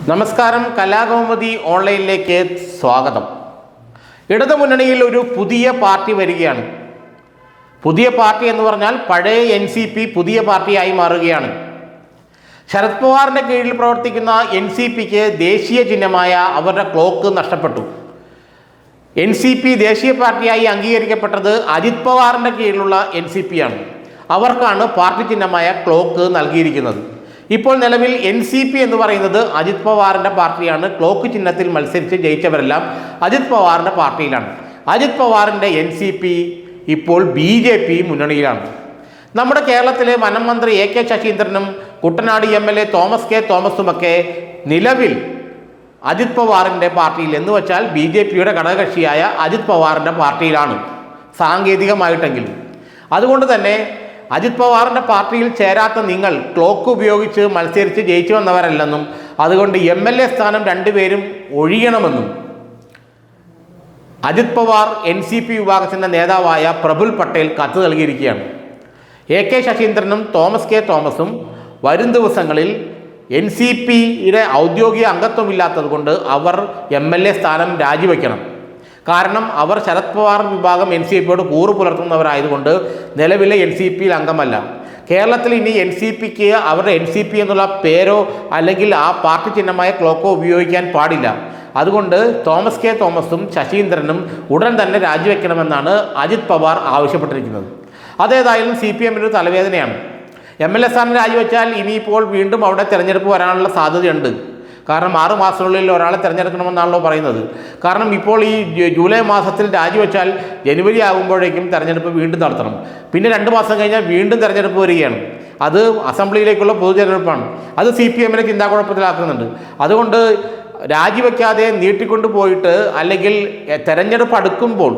നമസ്കാരം, കലാകൗമുദി ഓൺലൈനിലേക്ക് സ്വാഗതം. ഇടതുമുന്നണിയിൽ ഒരു പുതിയ പാർട്ടി വരികയാണ്. പുതിയ പാർട്ടി എന്ന് പറഞ്ഞാൽ പഴയ NCP പുതിയ പാർട്ടിയായി മാറുകയാണ്. ശരത് പവാറിൻ്റെ കീഴിൽ പ്രവർത്തിക്കുന്ന NCPക്ക് ദേശീയ ചിഹ്നമായ അവരുടെ ക്ലോക്ക് നഷ്ടപ്പെട്ടു. NCP ദേശീയ പാർട്ടിയായി അംഗീകരിക്കപ്പെട്ടത് അജിത് പവാറിൻ്റെ കീഴിലുള്ള NCP ആണ്. അവർക്കാണ് പാർട്ടി ചിഹ്നമായ ക്ലോക്ക് നൽകിയിരിക്കുന്നത്. ഇപ്പോൾ നിലവിൽ NCP എന്ന് പറയുന്നത് അജിത് പവാറിൻ്റെ പാർട്ടിയാണ്. ക്ലോക്ക് ചിഹ്നത്തിൽ മത്സരിച്ച് ജയിച്ചവരെല്ലാം അജിത് പവാറിൻ്റെ പാർട്ടിയിലാണ്. അജിത് പവാറിൻ്റെ NCP ഇപ്പോൾ BJP മുന്നണിയിലാണ്. നമ്മുടെ കേരളത്തിലെ വനം മന്ത്രി AK ശശീന്ദ്രനും കുട്ടനാട് MLA തോമസ് കെ തോമസുമൊക്കെ നിലവിൽ അജിത് പവാറിൻ്റെ പാർട്ടിയിൽ എന്ന് വെച്ചാൽ BJPയുടെ ഘടകകക്ഷിയായ അജിത് പവാറിൻ്റെ പാർട്ടിയിലാണ് സാങ്കേതികമായിട്ടെങ്കിലും. അതുകൊണ്ട് തന്നെ അജിത് പവാറിൻ്റെ പാർട്ടിയിൽ ചേരാത്ത നിങ്ങൾ ക്ലോക്ക് ഉപയോഗിച്ച് മത്സരിച്ച് ജയിച്ചു വന്നവരല്ലെന്നും അതുകൊണ്ട് MLA സ്ഥാനം രണ്ടുപേരും ഒഴിയണമെന്നും അജിത് പവാർ NCP വിഭാഗത്തിൻ്റെ നേതാവായ പ്രഫുൽ പട്ടേൽ കത്ത് നൽകിയിരിക്കുകയാണ്. AK ശശീന്ദ്രനും തോമസ് കെ തോമസും വരും ദിവസങ്ങളിൽ NCPയുടെ ഔദ്യോഗിക അംഗത്വമില്ലാത്തത് കൊണ്ട് അവർ MLA സ്ഥാനം രാജിവെക്കണം. കാരണം അവർ ശരത് പവാർ വിഭാഗം NCPയോട് കൂറ് പുലർത്തുന്നവരായതുകൊണ്ട് നിലവിലെ NCPയിൽ അംഗമല്ല. കേരളത്തിൽ ഇനി NCPക്ക് അവരുടെ NCP എന്നുള്ള പേരോ അല്ലെങ്കിൽ ആ പാർട്ടി ചിഹ്നമായ ക്ലോക്കോ ഉപയോഗിക്കാൻ പാടില്ല. അതുകൊണ്ട് തോമസ് കെ തോമസും ശശീന്ദ്രനും ഉടൻ തന്നെ രാജിവെക്കണമെന്നാണ് അജിത് പവാർ ആവശ്യപ്പെട്ടിരിക്കുന്നത്. അതേതായാലും CPMൻ്റെ തലവേദനയാണ്. MLA സ്ഥാനം രാജിവെച്ചാൽ ഇനിയിപ്പോൾ വീണ്ടും അവിടെ തിരഞ്ഞെടുപ്പ് വരാനുള്ള സാധ്യതയുണ്ട്. കാരണം 6 മാസത്തിനുള്ളിൽ ഒരാളെ തിരഞ്ഞെടുക്കണമെന്നാണല്ലോ പറയുന്നത്. കാരണം ഇപ്പോൾ ഈ ജൂലൈ മാസത്തിൽ രാജിവെച്ചാൽ ജനുവരി ആകുമ്പോഴേക്കും തിരഞ്ഞെടുപ്പ് വീണ്ടും നടത്തണം. പിന്നെ 2 മാസം കഴിഞ്ഞാൽ വീണ്ടും തിരഞ്ഞെടുപ്പ് വരികയാണ്. അത് അസംബ്ലിയിലേക്കുള്ള പൊതു തിരഞ്ഞെടുപ്പാണ്. അത് CPMനെ ചിന്താക്കുഴപ്പത്തിലാക്കുന്നുണ്ട്. അതുകൊണ്ട് രാജിവെക്കാതെ നീട്ടിക്കൊണ്ടു പോയിട്ട് അല്ലെങ്കിൽ തെരഞ്ഞെടുപ്പ് അടുക്കുമ്പോൾ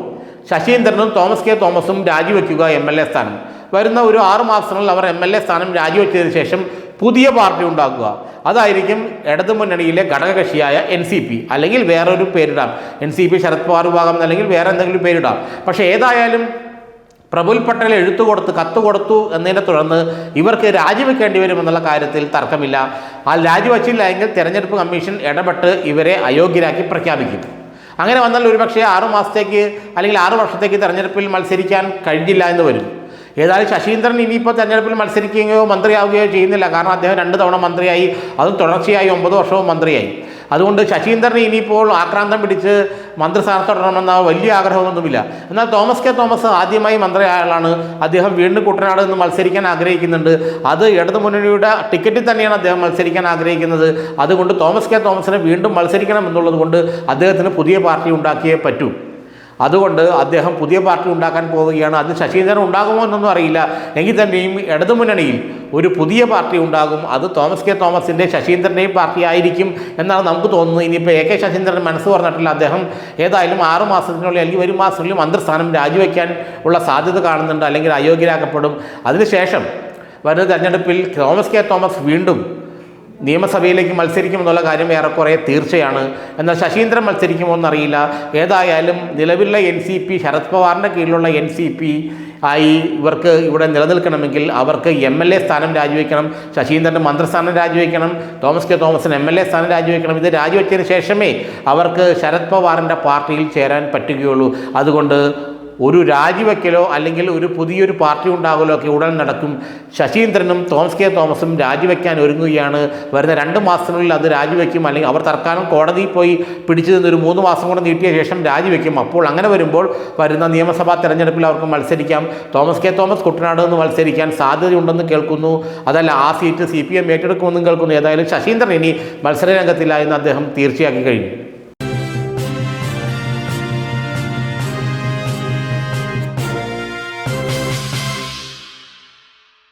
ശശീന്ദ്രനും തോമസ് കെ തോമസും രാജിവെക്കുക MLA സ്ഥാനം. വരുന്ന ഒരു 6 മാസത്തിനുള്ളിൽ അവർ MLA സ്ഥാനം രാജിവെച്ചതിന് ശേഷം പുതിയ പാർട്ടി ഉണ്ടാക്കുക. അതായിരിക്കും ഇടതുമുന്നണിയിലെ ഘടകകക്ഷിയായ NCP. അല്ലെങ്കിൽ വേറൊരു പേരിടാം, NCP ശരത് പവാർ വിഭാഗം അല്ലെങ്കിൽ വേറെ എന്തെങ്കിലും പേരിടാം. പക്ഷേ ഏതായാലും പ്രഫുൽ പട്ടേൽ കത്ത് കൊടുത്തു എന്നതിനെ തുടർന്ന് ഇവർക്ക് രാജിവെക്കേണ്ടി വരുമെന്നുള്ള കാര്യത്തിൽ തർക്കമില്ല. ആ രാജിവെച്ചില്ല എങ്കിൽ തെരഞ്ഞെടുപ്പ് കമ്മീഷൻ ഇടപെട്ട് ഇവരെ അയോഗ്യരാക്കി പ്രഖ്യാപിക്കും. അങ്ങനെ വന്നാൽ ഒരുപക്ഷെ 6 മാസത്തേക്ക് അല്ലെങ്കിൽ 6 വർഷത്തേക്ക് തെരഞ്ഞെടുപ്പിൽ മത്സരിക്കാൻ കഴിഞ്ഞില്ല എന്ന് വരും. ഏതായാലും ശശീന്ദ്രൻ ഇനിയിപ്പോൾ തെരഞ്ഞെടുപ്പിൽ മത്സരിക്കുകയോ മന്ത്രിയാവുകയോ ചെയ്യുന്നില്ല. കാരണം അദ്ദേഹം 2 തവണ മന്ത്രിയായി, അതും തുടർച്ചയായി 9 വർഷവും മന്ത്രിയായി. അതുകൊണ്ട് ശശീന്ദ്രന് ഇനിയിപ്പോൾ ആക്രാന്തം പിടിച്ച് മന്ത്രിസ്ഥാനത്ത് തുടരണമെന്ന വലിയ ആഗ്രഹമൊന്നുമില്ല. എന്നാൽ തോമസ് കെ തോമസ് ആദ്യമായി മന്ത്രിയായ ആളാണ്. അദ്ദേഹം വീണ്ടും കുട്ടനാട് നിന്ന് മത്സരിക്കാൻ ആഗ്രഹിക്കുന്നുണ്ട്. അത് ഇടതുമുന്നണിയുടെ ടിക്കറ്റിൽ തന്നെയാണ് അദ്ദേഹം മത്സരിക്കാൻ ആഗ്രഹിക്കുന്നത്. അതുകൊണ്ട് തോമസ് കെ തോമസിനെ വീണ്ടും മത്സരിക്കണം എന്നുള്ളത് കൊണ്ട് അദ്ദേഹത്തിന് പുതിയ പാർട്ടി ഉണ്ടാക്കിയേ പറ്റൂ. അതുകൊണ്ട് അദ്ദേഹം പുതിയ പാർട്ടി ഉണ്ടാക്കാൻ പോവുകയാണ്. അത് ശശീന്ദ്രൻ ഉണ്ടാകുമോ എന്നൊന്നും അറിയില്ല. എങ്കിൽ തന്നെയും ഇടതുമുന്നണിയിൽ ഒരു പുതിയ പാർട്ടി ഉണ്ടാകും. അത് തോമസ് കെ തോമസിൻ്റെ ശശീന്ദ്രൻ്റെയും പാർട്ടി ആയിരിക്കും എന്നാണ് നമുക്ക് തോന്നുന്നത്. ഇനിയിപ്പോൾ AK ശശീന്ദ്രൻ മനസ്സ് പറഞ്ഞിട്ടില്ല. അദ്ദേഹം ഏതായാലും 6 മാസത്തിനുള്ളിൽ അല്ലെങ്കിൽ 1 മാസത്തിനുള്ളിൽ മന്ത്രിസ്ഥാനം രാജിവെക്കാൻ ഉള്ള സാധ്യത കാണുന്നുണ്ട്, അല്ലെങ്കിൽ അയോഗ്യരാക്കപ്പെടും. അതിനുശേഷം വരുന്ന തെരഞ്ഞെടുപ്പിൽ തോമസ് കെ തോമസ് വീണ്ടും നിയമസഭയിലേക്ക് മത്സരിക്കുമെന്നുള്ള കാര്യം ഏറെക്കുറെ തീർച്ചയാണ്. എന്നാൽ ശശീന്ദ്രൻ മത്സരിക്കുമോ എന്നറിയില്ല. ഏതായാലും നിലവിലുള്ള NCP ശരത് പവാറിൻ്റെ കീഴിലുള്ള NCP ആയി ഇവർക്ക് ഇവിടെ നിലനിൽക്കണമെങ്കിൽ അവർക്ക് MLA സ്ഥാനം രാജിവെക്കണം, ശശീന്ദ്രൻ്റെ മന്ത്രിസ്ഥാനം രാജിവെക്കണം, തോമസ് കെ തോമസിന് MLA സ്ഥാനം രാജിവെക്കണം. ഇത് രാജിവെച്ചതിന് ശേഷമേ അവർക്ക് ശരത് പവാറിൻ്റെ പാർട്ടിയിൽ ചേരാൻ പറ്റുകയുള്ളൂ. അതുകൊണ്ട് ഒരു രാജിവെക്കലോ അല്ലെങ്കിൽ ഒരു പുതിയൊരു പാർട്ടി ഉണ്ടാകലോ ഒക്കെ ഉടൻ നടക്കും. ശശീന്ദ്രനും തോമസ് കെ തോമസും രാജിവെക്കാൻ ഒരുങ്ങുകയാണ്. വരുന്ന 2 മാസത്തിനുള്ളിൽ അത് രാജിവെക്കും. അല്ലെങ്കിൽ അവർ തൽക്കാലം കോടതിയിൽ പോയി പിടിച്ചു നിന്ന് ഒരു 3 മാസം കൂടെ നീട്ടിയ ശേഷം രാജിവെക്കും. അപ്പോൾ അങ്ങനെ വരുമ്പോൾ വരുന്ന നിയമസഭാ തെരഞ്ഞെടുപ്പിൽ അവർക്ക് മത്സരിക്കാം. തോമസ് കെ തോമസ് കുട്ടനാട് നിന്ന് മത്സരിക്കാൻ സാധ്യതയുണ്ടെന്ന് കേൾക്കുന്നു. അതല്ല, ആ സീറ്റ് CPM ഏറ്റെടുക്കുമെന്നും കേൾക്കുന്നു. ഏതായാലും ശശീന്ദ്രൻ ഇനി മത്സരരംഗത്തില്ല എന്ന് അദ്ദേഹം തീർച്ചയാക്കി കഴിഞ്ഞു.